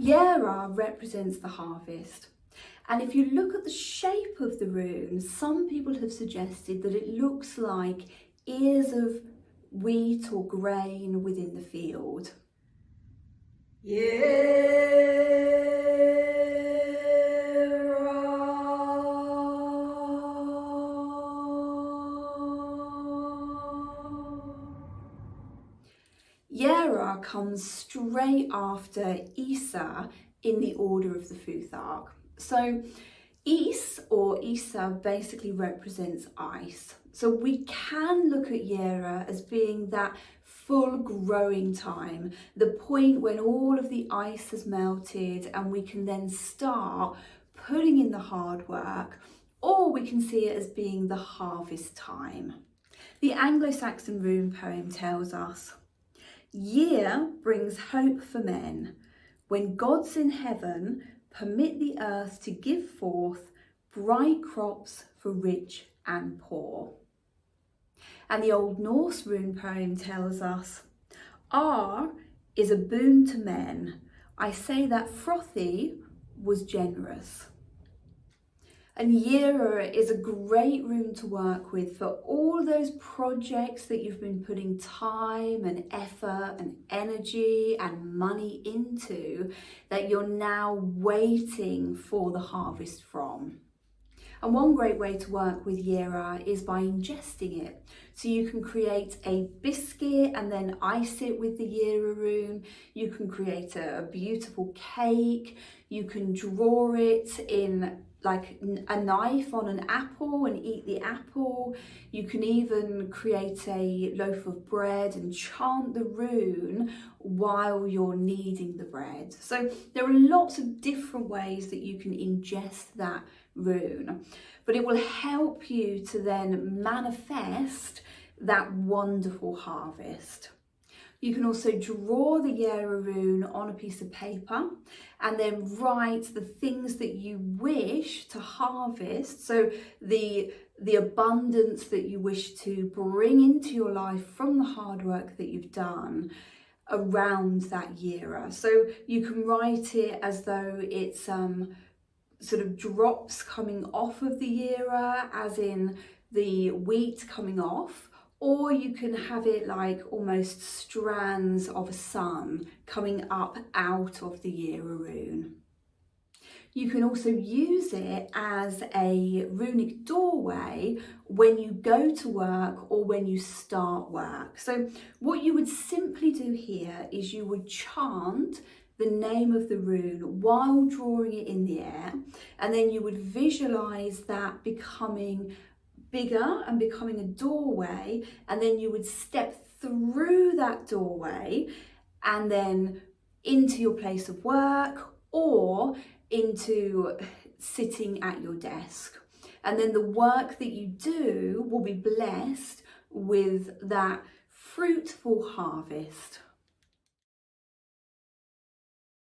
Jera represents the harvest. And if you look at the shape of the rune, some people have suggested that it looks like ears of wheat or grain within the field. Jera comes straight after Isa in the order of the Futhark. So Is or Isa basically represents ice. So we can look at Jera as being that full growing time, the point when all of the ice has melted and we can then start putting in the hard work, or we can see it as being the harvest time. The Anglo-Saxon rune poem tells us, "Year brings hope for men, when gods in heaven permit the earth to give forth bright crops for rich and poor." And the Old Norse rune poem tells us, "R is a boon to men. I say that frothy was generous." And Jera is a great rune to work with for all those projects that you've been putting time and effort and energy and money into, that you're now waiting for the harvest from. And one great way to work with Jera is by ingesting it. So you can create a biscuit and then ice it with the Jera rune. You can create a beautiful cake. You can draw it in like a knife on an apple and eat the apple. You can even create a loaf of bread and chant the rune while you're kneading the bread. So there are lots of different ways that you can ingest that rune, but it will help you to then manifest that wonderful harvest. You can also draw the Jera rune on a piece of paper and then write the things that you wish to harvest. So the abundance that you wish to bring into your life from the hard work that you've done around that Jera. So you can write it as though it's sort of drops coming off of the Jera, as in the wheat coming off. Or you can have it like almost strands of a sun coming up out of the Jera rune. You can also use it as a runic doorway when you go to work or when you start work. So what you would simply do here is you would chant the name of the rune while drawing it in the air, and then you would visualize that becoming bigger and becoming a doorway, and then you would step through that doorway and then into your place of work or into sitting at your desk. And then the work that you do will be blessed with that fruitful harvest.